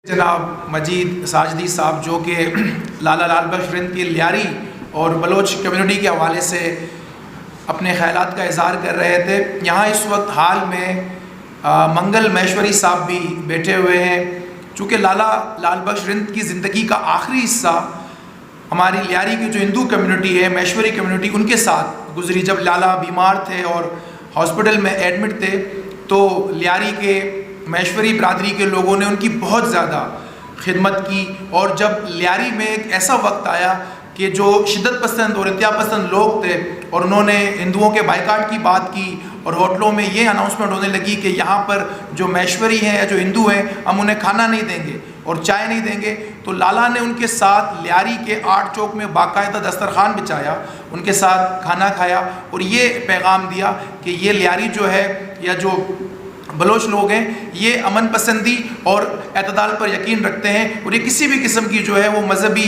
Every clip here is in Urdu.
جناب مجید ساجدی صاحب جو کہ لالا لال بخش رند کی لیاری اور بلوچ کمیونٹی کے حوالے سے اپنے خیالات کا اظہار کر رہے تھے. یہاں اس وقت حال میں منگل مہیشوری صاحب بھی بیٹھے ہوئے ہیں. چونکہ لالا لال بخش رند کی زندگی کا آخری حصہ ہماری لیاری کی جو ہندو کمیونٹی ہے، مہیشوری کمیونٹی، ان کے ساتھ گزری. جب لالا بیمار تھے اور ہاسپٹل میں ایڈمٹ تھے تو لیاری کے مہیشوری برادری کے لوگوں نے ان کی بہت زیادہ خدمت کی. اور جب لیاری میں ایک ایسا وقت آیا کہ جو شدت پسند اور انتہا پسند لوگ تھے اور انہوں نے ہندوؤں کے بائیکاٹ کی بات کی اور ہوٹلوں میں یہ اناؤنسمنٹ ہونے لگی کہ یہاں پر جو مہیشوری ہیں یا جو ہندو ہیں ہم انہیں کھانا نہیں دیں گے اور چائے نہیں دیں گے، تو لالا نے ان کے ساتھ لیاری کے 8 چوک میں باقاعدہ دسترخوان بچایا، ان کے ساتھ کھانا کھایا اور یہ پیغام دیا کہ یہ لیاری جو ہے یا جو بلوچ لوگ ہیں یہ امن پسندی اور اعتدال پر یقین رکھتے ہیں اور یہ کسی بھی قسم کی جو ہے وہ مذہبی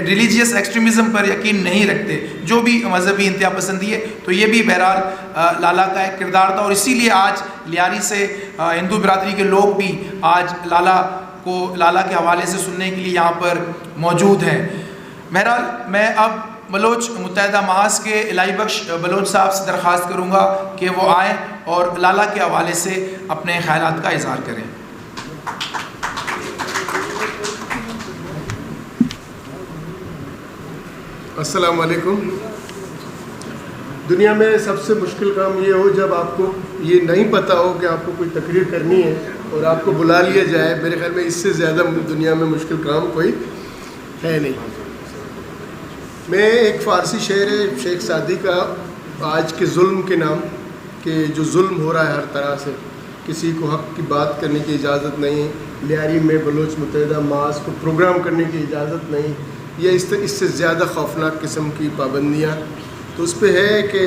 ریلیجیس ایکسٹریمزم پر یقین نہیں رکھتے، جو بھی مذہبی انتہا پسندی ہے. تو یہ بھی بہرحال لالا کا ایک کردار تھا اور اسی لیے آج لیاری سے ہندو برادری کے لوگ بھی آج لالا کے حوالے سے سننے کے لیے یہاں پر موجود ہیں. بہرحال میں اب بلوچ متحدہ محاذ کے الہی بخش بلوچ صاحب سے درخواست کروں گا کہ وہ آئیں اور لالا کے حوالے سے اپنے خیالات کا اظہار کریں. السلام علیکم. دنیا میں سب سے مشکل کام یہ ہو جب آپ کو یہ نہیں پتہ ہو کہ آپ کو کوئی تقریر کرنی ہے اور آپ کو بلا لیا جائے. میرے خیال میں اس سے زیادہ دنیا میں مشکل کام کوئی ہے نہیں. میں ایک فارسی شعر ہے شیخ سعدی کا آج کے ظلم کے نام، کہ جو ظلم ہو رہا ہے ہر طرح سے، کسی کو حق کی بات کرنے کی اجازت نہیں، لیاری میں بلوچ متحدہ محاذ کو پروگرام کرنے کی اجازت نہیں، یہ اس سے زیادہ خوفناک قسم کی پابندیاں. تو اس پہ ہے کہ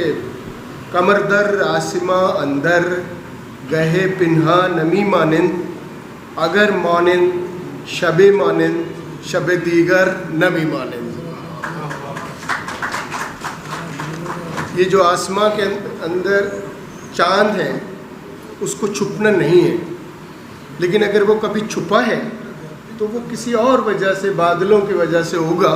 کمر در آسماں اندر گہے پنہا نمی مانند اگر مانند شب مانند شب دیگر نمی مانند. یہ جو آسماں کے اندر چاند ہے اس کو چھپنا نہیں ہے، لیکن اگر وہ کبھی چھپا ہے تو وہ کسی اور وجہ سے، بادلوں کی وجہ سے ہوگا.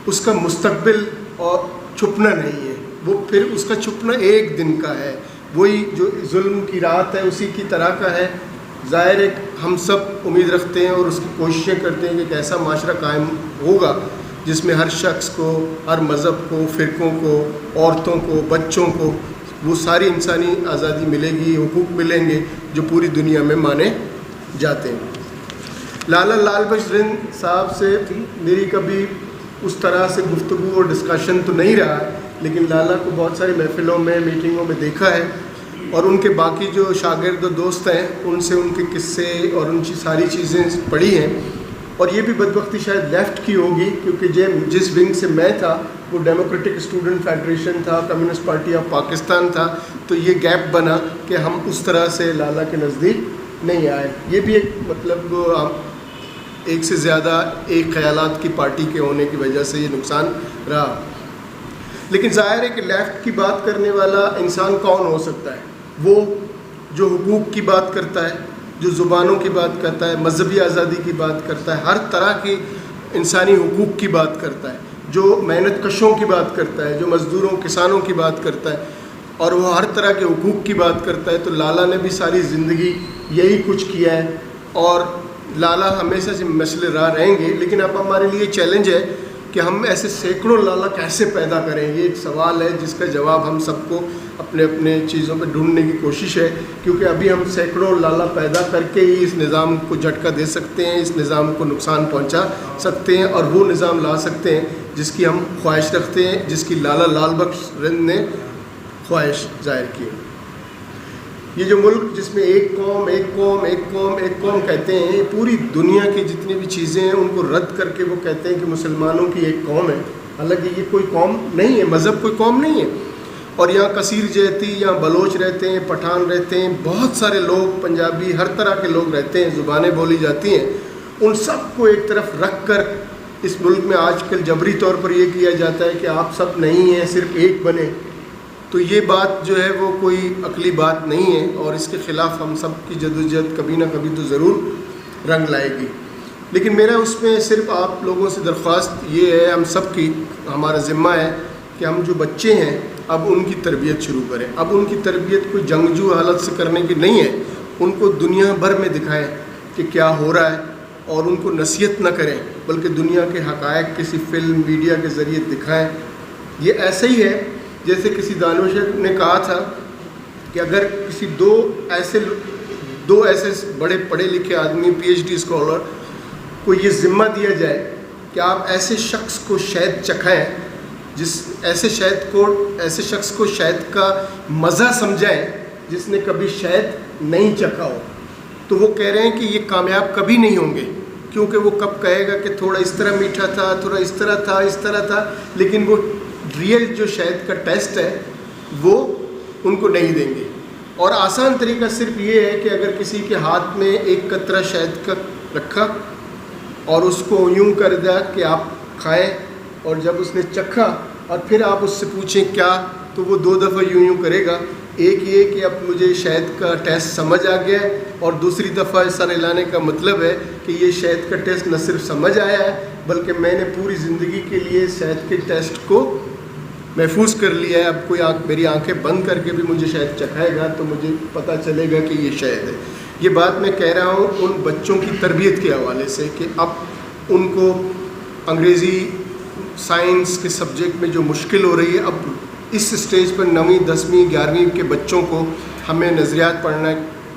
اس کا مستقبل اور چھپنا نہیں ہے، وہ پھر اس کا چھپنا ایک دن کا ہے. وہی جو ظلم کی رات ہے اسی کی طرح کا ہے. ظاہر ہے ہم سب امید رکھتے ہیں اور اس کی کوششیں کرتے ہیں کہ ایک ایسا معاشرہ قائم ہوگا جس میں ہر شخص کو، ہر مذہب کو، فرقوں کو، عورتوں کو، بچوں کو وہ ساری انسانی آزادی ملے گی، حقوق ملیں گے جو پوری دنیا میں مانے جاتے ہیں. لالا لال بخش رند صاحب سے میری کبھی اس طرح سے گفتگو اور ڈسکشن تو نہیں رہا، لیکن لالا کو بہت ساری محفلوں میں، میٹنگوں میں دیکھا ہے اور ان کے باقی جو شاگرد و دوست ہیں ان سے ان کے قصے اور ان کی ساری چیزیں پڑھی ہیں. اور یہ بھی بدبختی شاید لیفٹ کی ہوگی، کیونکہ جس ونگ سے میں تھا وہ ڈیموکریٹک اسٹوڈنٹ فیڈریشن تھا، کمیونسٹ پارٹی آف پاکستان تھا، تو یہ گیپ بنا کہ ہم اس طرح سے لالا کے نزدیک نہیں آئے. یہ بھی ایک مطلب ایک سے زیادہ ایک خیالات کی پارٹی کے ہونے کی وجہ سے یہ نقصان رہا. لیکن ظاہر ہے کہ لیفٹ کی بات کرنے والا انسان کون ہو سکتا ہے؟ وہ جو حقوق کی بات کرتا ہے، جو زبانوں کی بات کرتا ہے، مذہبی آزادی کی بات کرتا ہے، ہر طرح کی انسانی حقوق کی بات کرتا ہے، جو محنت کشوں کی بات کرتا ہے، جو مزدوروں کسانوں کی بات کرتا ہے اور وہ ہر طرح کے حقوق کی بات کرتا ہے. تو لالا نے بھی ساری زندگی یہی کچھ کیا ہے اور لالا ہمیشہ سے مسئلے راہ رہیں گے. لیکن اب ہمارے لیے چیلنج ہے کہ ہم ایسے سینکڑوں لالا کیسے پیدا کریں. یہ ایک سوال ہے جس کا جواب ہم سب کو اپنے اپنے چیزوں پہ ڈھونڈنے کی کوشش ہے، کیونکہ ابھی ہم سینکڑوں لالا پیدا کر کے ہی اس نظام کو جھٹکا دے سکتے ہیں، اس نظام کو نقصان پہنچا سکتے ہیں اور وہ نظام لا سکتے ہیں جس کی ہم خواہش رکھتے ہیں، جس کی لالا لال بخش رند نے خواہش ظاہر کی. یہ جو ملک جس میں ایک قوم ایک قوم ایک قوم ایک قوم کہتے ہیں، یہ پوری دنیا کی جتنی بھی چیزیں ہیں ان کو رد کر کے وہ کہتے ہیں کہ مسلمانوں کی ایک قوم ہے. حالانکہ یہ کوئی قوم نہیں ہے، مذہب کوئی قوم نہیں ہے. اور یہاں کثیر جہتی، یہاں بلوچ رہتے ہیں، پٹھان رہتے ہیں، بہت سارے لوگ، پنجابی، ہر طرح کے لوگ رہتے ہیں، زبانیں بولی جاتی ہیں. ان سب کو ایک طرف رکھ کر اس ملک میں آج کل جبری طور پر یہ کیا جاتا ہے کہ آپ سب نہیں ہیں، صرف ایک بنے. تو یہ بات جو ہے وہ کوئی عقلی بات نہیں ہے، اور اس کے خلاف ہم سب کی جدوجہد کبھی نہ کبھی تو ضرور رنگ لائے گی. لیکن میرا اس میں صرف آپ لوگوں سے درخواست یہ ہے، ہم سب کی ہمارا ذمہ ہے کہ ہم جو بچے ہیں اب ان کی تربیت شروع کریں. اب ان کی تربیت کوئی جنگجو حالت سے کرنے کی نہیں ہے، ان کو دنیا بھر میں دکھائیں کہ کیا ہو رہا ہے، اور ان کو نصیحت نہ کریں بلکہ دنیا کے حقائق کسی فلم میڈیا کے ذریعے دکھائیں. یہ ایسا ہی ہے جیسے کسی دانشور نے کہا تھا کہ اگر کسی دو ایسے بڑے پڑھے لکھے آدمی PhD اسکالر کو یہ ذمہ دیا جائے کہ آپ ایسے شخص کو شہد چکھائیں، ایسے شخص کو شہد کا مزہ سمجھائیں جس نے کبھی شہد نہیں چکھا ہو، تو وہ کہہ رہے ہیں کہ یہ کامیاب کبھی نہیں ہوں گے، کیونکہ وہ کب کہے گا کہ تھوڑا اس طرح میٹھا تھا، تھوڑا اس طرح تھا، لیکن وہ ریئل جو شہد کا ٹیسٹ ہے وہ ان کو نہیں دیں گے. اور آسان طریقہ صرف یہ ہے کہ اگر کسی کے ہاتھ میں ایک قطرہ شہد کا رکھا اور اس کو یوں کر دیا کہ آپ کھائیں، اور جب اس نے چکھا اور پھر آپ اس سے پوچھیں کیا، تو وہ 2 دفعہ یوں کرے گا. ایک یہ کہ اب مجھے شہد کا ٹیسٹ سمجھ آ گیا ہے، اور دوسری دفعہ سر ہلانے کا مطلب ہے کہ یہ شہد کا ٹیسٹ نہ صرف سمجھ آیا ہے بلکہ میں نے پوری زندگی کے لیے شہد کے ٹیسٹ کو محفوظ کر لیا ہے. اب کوئی میری آنکھیں بند کر کے بھی مجھے شہد چکھائے گا تو مجھے پتہ چلے گا کہ یہ شہد ہے. یہ بات میں کہہ رہا ہوں ان بچوں کی تربیت کے حوالے سے کہ اب ان کو انگریزی سائنس کے سبجیکٹ میں جو مشکل ہو رہی ہے، اب اس اسٹیج پر 9ویں 10ویں 11ویں کے بچوں کو ہمیں نظریات پڑھنا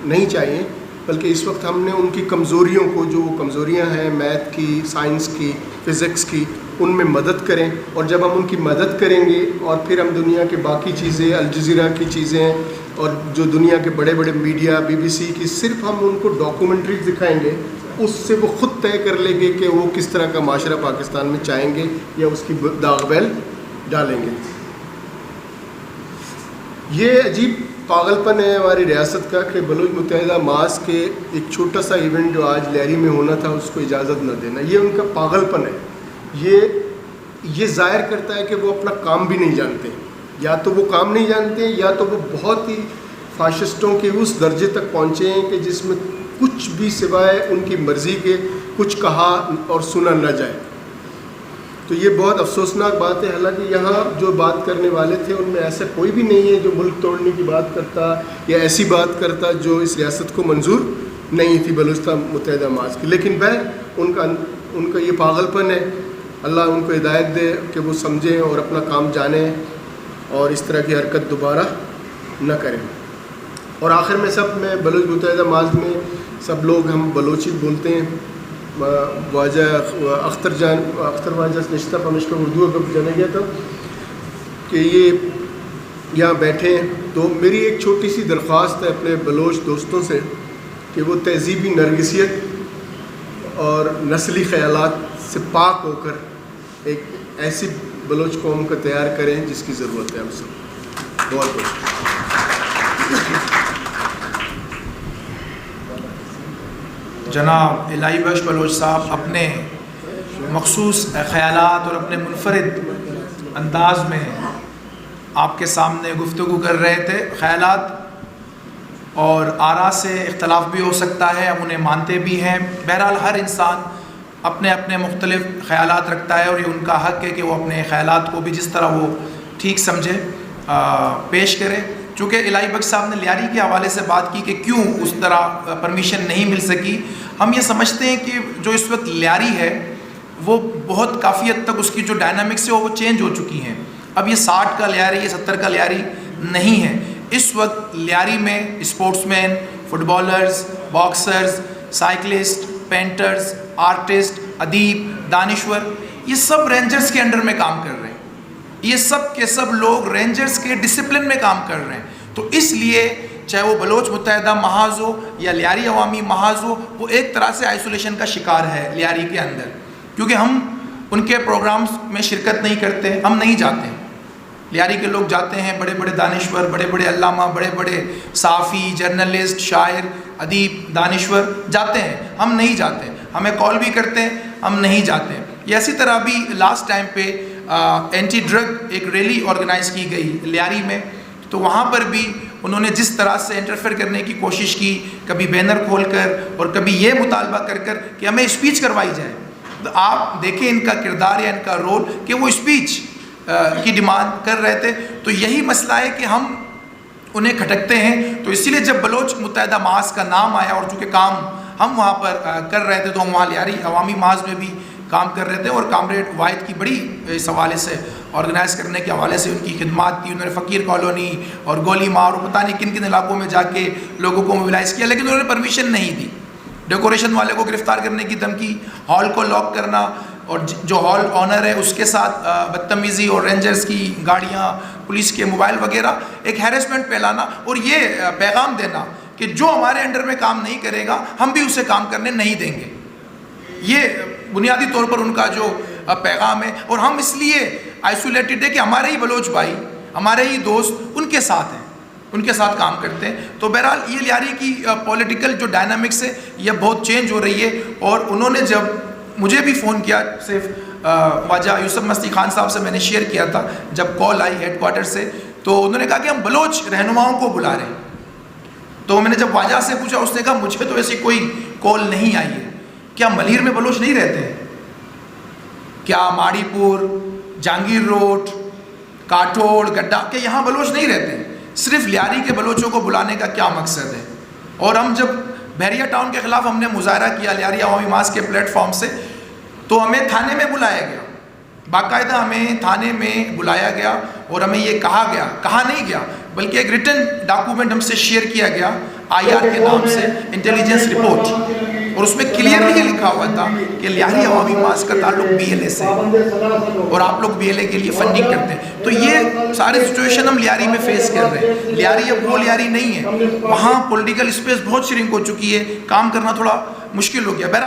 نہیں چاہیے، بلکہ اس وقت ہم نے ان کی کمزوریوں کو، جو کمزوریاں ہیں میتھ کی، سائنس کی، فزکس کی، ان میں مدد کریں. اور جب ہم ان کی مدد کریں گے اور پھر ہم دنیا کے باقی چیزیں، الجزیرہ کی چیزیں اور جو دنیا کے بڑے بڑے میڈیا، BBC کی، صرف ہم ان کو ڈاکومنٹریز دکھائیں گے، اس سے وہ خود طے کر لیں گے کہ وہ کس طرح کا معاشرہ پاکستان میں چاہیں گے یا اس کی داغ بیل ڈالیں گے. یہ عجیب پاگل پن ہے ہماری ریاست کا کہ بلوچ متحدہ ماس کے ایک چھوٹا سا ایونٹ جو آج لیاری میں ہونا تھا اس کو اجازت نہ دینا. یہ ان کا پاگل پن ہے. یہ ظاہر کرتا ہے کہ وہ اپنا کام بھی نہیں جانتے. یا تو وہ کام نہیں جانتے یا تو وہ بہت ہی فاشسٹوں کے اس درجے تک پہنچے ہیں کہ جس میں کچھ بھی سوائے ان کی مرضی کے کچھ کہا اور سنا نہ جائے. تو یہ بہت افسوسناک بات ہے. حالانکہ یہاں جو بات کرنے والے تھے ان میں ایسا کوئی بھی نہیں ہے جو ملک توڑنے کی بات کرتا یا ایسی بات کرتا جو اس ریاست کو منظور نہیں تھی بلوچستان متحدہ ماس کی. لیکن ان کا یہ پاگل پن ہے. اللہ ان کو ہدایت دے کہ وہ سمجھیں اور اپنا کام جانیں اور اس طرح کی حرکت دوبارہ نہ کریں. اور آخر میں بلوچ متحدہ ماس میں سب لوگ ہم بلوچی بولتے ہیں. واجہ اختر واجہ نشتہ پمشکا اردو کا جانا گیا تھا کہ یہ یہاں بیٹھے ہیں. تو میری ایک چھوٹی سی درخواست ہے اپنے بلوچ دوستوں سے کہ وہ تہذیبی نرگسیت اور نسلی خیالات سے پاک ہو کر ایک ایسی بلوچ قوم کا تیار کریں جس کی ضرورت ہے ہم سب. بہت جناب الہی بخش بلوچ صاحب اپنے مخصوص خیالات اور اپنے منفرد انداز میں آپ کے سامنے گفتگو کر رہے تھے. خیالات اور آراء سے اختلاف بھی ہو سکتا ہے، ہم انہیں مانتے بھی ہیں. بہرحال ہر انسان اپنے اپنے مختلف خیالات رکھتا ہے اور یہ ان کا حق ہے کہ وہ اپنے خیالات کو بھی جس طرح وہ ٹھیک سمجھے پیش کرے. چونکہ الہی بخش صاحب نے لیاری کے حوالے سے بات کی کہ کیوں اس طرح پرمیشن نہیں مل سکی. ہم یہ سمجھتے ہیں کہ جو اس وقت لیاری ہے وہ بہت کافی حد تک اس کی جو ڈائنامکس ہے وہ چینج ہو چکی ہیں. اب یہ 60 کا لیاری، یہ 70 کا لیاری نہیں ہے. اس وقت لیاری میں sportsman, footballers, boxers, cyclist, painters, artist, ادیب، دانشور، یہ سب رینجرز کے انڈر میں کام کر رہے ہیں. یہ سب کے سب لوگ رینجرز کے ڈسپلن میں کام کر رہے ہیں. تو اس لیے چاہے وہ بلوچ متحدہ محاذ ہو یا لیاری عوامی محاذ ہو، وہ ایک طرح سے آئسولیشن کا شکار ہے لیاری کے اندر، کیونکہ ہم ان کے پروگرامز میں شرکت نہیں کرتے، ہم نہیں جاتے. لیاری کے لوگ جاتے ہیں، بڑے بڑے دانشور، بڑے بڑے علامہ، بڑے بڑے صحافی، جرنلسٹ، شاعر، ادیب، دانشور جاتے ہیں، ہم نہیں جاتے. ہمیں کال بھی کرتے ہیں، ہم نہیں جاتے. یہ اسی طرح بھی لاسٹ ٹائم پہ اینٹی ڈرگ ایک ریلی آرگنائز کی گئی لیاری میں، تو وہاں پر بھی انہوں نے جس طرح سے انٹرفیئر کرنے کی کوشش کی، کبھی بینر کھول کر اور کبھی یہ مطالبہ کر کر کہ ہمیں اسپیچ کروائی جائے. تو آپ دیکھیں ان کا کردار یا ان کا رول کہ وہ اسپیچ کی ڈیمانڈ کر رہے تھے. تو یہی مسئلہ ہے کہ ہم انہیں کھٹکتے ہیں. تو اسی لیے جب بلوچ متحدہ محاذ کا نام آیا اور چونکہ کام ہم وہاں پر کر رہے تھے، تو ہم وہاں لیاری عوامی محاذ میں بھی کام کر رہے تھے، اور کامریڈ واحد کی بڑی اس حوالے سے آرگنائز کرنے کے حوالے سے ان کی خدمات تھی. انہوں نے فقیر کالونی اور گولی مار اور پتہ نہیں کن کن علاقوں میں جا کے لوگوں کو موبلائز کیا، لیکن انہوں نے پرمیشن نہیں دی. ڈیکوریشن والے کو گرفتار کرنے کی دھمکی، ہال کو لاک کرنا، اور جو ہال آنر ہے اس کے ساتھ بدتمیزی، اور رینجرز کی گاڑیاں، پولیس کے موبائل وغیرہ، ایک ہیرسمنٹ پھیلانا، اور یہ پیغام دینا کہ جو ہمارے انڈر میں کام نہیں کرے گا ہم بھی اسے کام کرنے نہیں دیں گے. یہ بنیادی طور پر ان کا جو پیغام ہے. اور ہم اس لیے آئسولیٹڈ ہے کہ ہمارے ہی بلوچ بھائی، ہمارے ہی دوست ان کے ساتھ ہیں، ان کے ساتھ کام کرتے ہیں. تو بہرحال یہ لیاری کی پولیٹیکل جو ڈائنامکس ہے یہ بہت چینج ہو رہی ہے. اور انہوں نے جب مجھے بھی فون کیا، صرف خواجہ یوسف مستی خان صاحب سے میں نے شیئر کیا تھا، جب کال آئی ہیڈ کوارٹر سے، تو انہوں نے کہا کہ ہم بلوچ رہنماؤں کو بلا رہے ہیں. تو میں نے جب خواجہ سے پوچھا، اس نے کہا مجھے تو ایسی کوئی کال نہیں آئی ہے. کیا ملیر میں بلوچ نہیں رہتے ہیں؟ کیا ماڑی پور، جہانگیر روڈ، کاٹھوڑ، گڈھا، کہ یہاں بلوچ نہیں رہتے ہیں؟ صرف لیاری کے بلوچوں کو بلانے کا کیا مقصد ہے؟ اور ہم جب بحریہ ٹاؤن کے خلاف ہم نے مظاہرہ کیا لیاری عوامی محاذ کے پلیٹ فارم سے، تو ہمیں تھانے میں بلایا گیا، باقاعدہ ہمیں تھانے میں بلایا گیا، اور ہمیں یہ کہا گیا، کہا نہیں گیا بلکہ ایک ریٹن ڈاکومنٹ ہم سے شیئر کیا گیا IR کے نام سے، انٹیلیجنس رپورٹ، اور اس میں کلیئرلی یہ لکھا ہوا تھا کہ لیاری عوامی محاذ کا تعلق BLA سے، اور آپ لوگ BLA کے لیے فنڈنگ کرتے ہیں. تو یہ سارے سچویشن ہم لیاری میں فیس کر رہے ہیں. لیاری اب وہ لیاری نہیں ہے، وہاں پولیٹیکل اسپیس بہت شرنک ہو چکی ہے، کام کرنا تھوڑا مشکل ہو گیا.